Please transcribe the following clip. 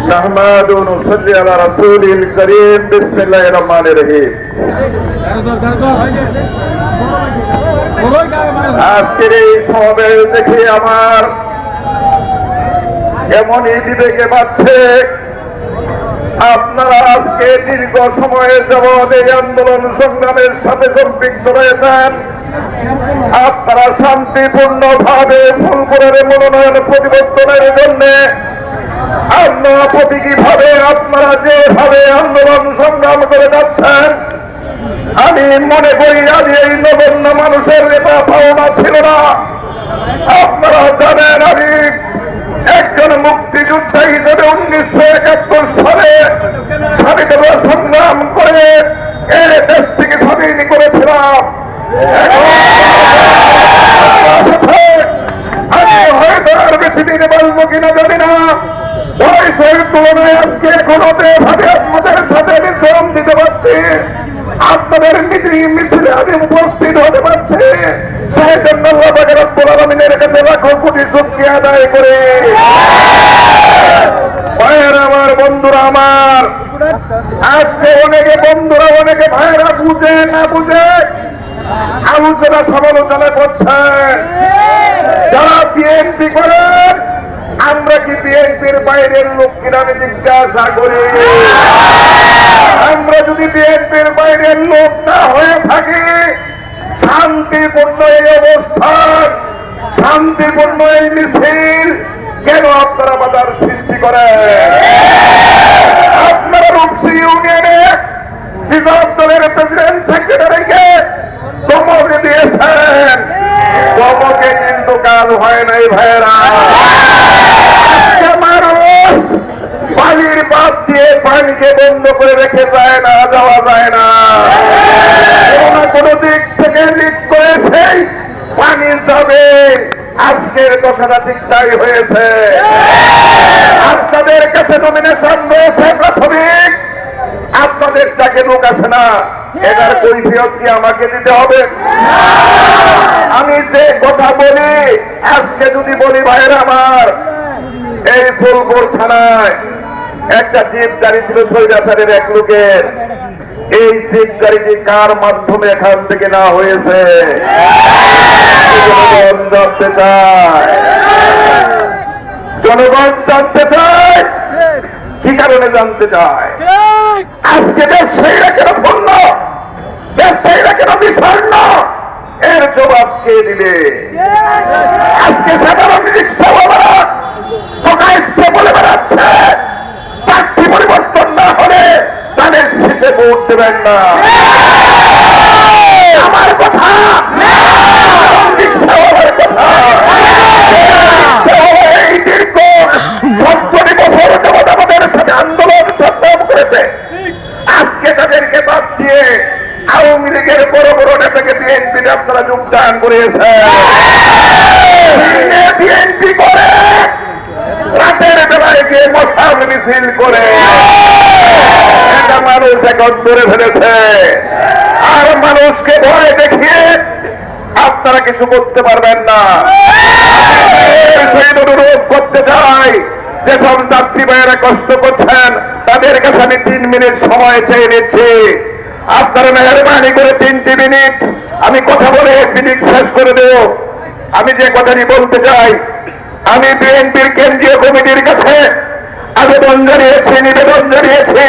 نحمد ونصلي على رسول الكريم بسم الله الرحمن الرحيم আজকের এই সমাবেশ দেখে আমার এমনই বিবেকে পাচ্ছে আপনারা আজকে দীর্ঘ সময়ের যাবৎ এই আন্দোলন সংগ্রামের সাথে সম্পৃক্ত রয়েছেন। আপনারা শান্তিপূর্ণভাবে ফুলপুরের মনোনয়ন পরিবর্তনের জন্য আপনারা প্রতীকীভাবে আপনারা যেভাবে আন্দোলন সংগ্রাম করে যাচ্ছেন, আমি মনে করি আমি এই নগণ্য মানুষের এটা পাওনা ছিল না। আপনারা জানেন আমি একজন মুক্তিযোদ্ধা হিসেবে 1971 সালে স্বাধীনতা সংগ্রাম করে এই দেশটিকে স্বাধীন করেছিলাম। আমি হয়তো আর বেশি দিনে বলবো কিনা জানি না। বয়সের তুলনায় আজকে কোনোতে ভাবে আপনাদের সাথে আমি শ্রম দিতে পারছি, আপনাদের মিছিলে আমি উপস্থিত হতে পারছি। সেই জন্য আল্লাহ পাকের রব্বুল আলামিনের কাছে লাখো কোটি শুকরিয়া আদায় করে ভাইয়েরা আমার, বন্ধুরা আমার, আজকে অনেকে বন্ধুরা অনেকে ভাইয়েরা বুঝে না বুঝে আলোচনা সমালোচনা করছেন। যারা বিএনপি করেন, আমরা কি বিএনপির বাইরের লোক কিনা আমি জিজ্ঞাসা করি। আমরা যদি বিএনপির বাইরের লোক না হয়ে থাকি, শান্তিপূর্ণ এই অবস্থান, শান্তিপূর্ণ এই মিছিল কেন আপনারা বাধার সৃষ্টি করেন? আপনারা রূপসী ইউনিয়নে রিজার্ভ দলের প্রেসিডেন্ট সেক্রেটারিকে ধমক দিয়েছেন। ধমকে কিন্তু কাজ হয় নাই ভাইয়েরা। মানুষ পানির বাদ দিয়ে পানিকে বন্ধ করে রেখে যায় না, যাওয়া যায় না। কোনো দিক থেকে লিক করেছে পানি যাবে। আজকের কথাটা ঠিক তাই হয়েছে। আপনাদের কাছে নমিনেশন রয়েছে প্রাথমিক, আপনাদের তাকে লোক আসে না, এটার কৈফিয়ত কি আমাকে দিতে হবে? আমি যে কথা বলি আজকে যদি বলি ভাইয়ের আমার, এই ফুলপুর থানায় একটা জিপ গাড়ি ছিল স্বৈরাচারের এক লোকের। এই জিপ গাড়িটি কার মাধ্যমে এখান থেকে না হয়েছে জনগণ জানতে চায়। জনগণ জানতে চায়, কি কারণে জানতে চায়? আজকে ব্যবসায়ীরা কেন বলল, ব্যবসায়ীরা কেন বিষণ্ণ, এর জবাব কে দিবে? আজকে সাধারণ রিক্সাওয়ালারা প্রকাশ্যে বলে বেড়াচ্ছে প্রার্থী পরিবর্তন না হলে তাদের শেষে ভোট দেবেন না। আমার কথা, রিক্সাওয়ালার কথা। এই দীর্ঘ 17 বছর যাবৎ আমাদের সাথে আন্দোলন সংগ্রাম করেছে। আজকে তাদেরকে বাদ দিয়ে আওয়ামী লীগের বড় বড় নেতাকে বিএনপিতে আপনারা যোগদান করিয়েছেন। বিএনপি করে রাতের বেলায় গিয়ে মশাল মিছিল করে এটা মানুষ এখন ধরে ফেলেছে। আর মানুষকে ভয় দেখিয়ে আপনারা কিছু করতে পারবেন না। সেই অনুরোধ করতে চাই, যেসব যাত্রী ভাইয়েরা কষ্ট করছেন তাদের কাছে আমি 3 মিনিট সময় চেয়ে নিচ্ছি। আপনারা মেহরবানি করে 3টি মিনিট আমি কথা বলে 1 মিনিট শেষ করে দেব। আমি যে কথাটি বলতে চাই, আমি বিএনপির কেন্দ্রীয় কমিটির কাছে আবেদন জানিয়েছি, নিবেদন জানিয়েছি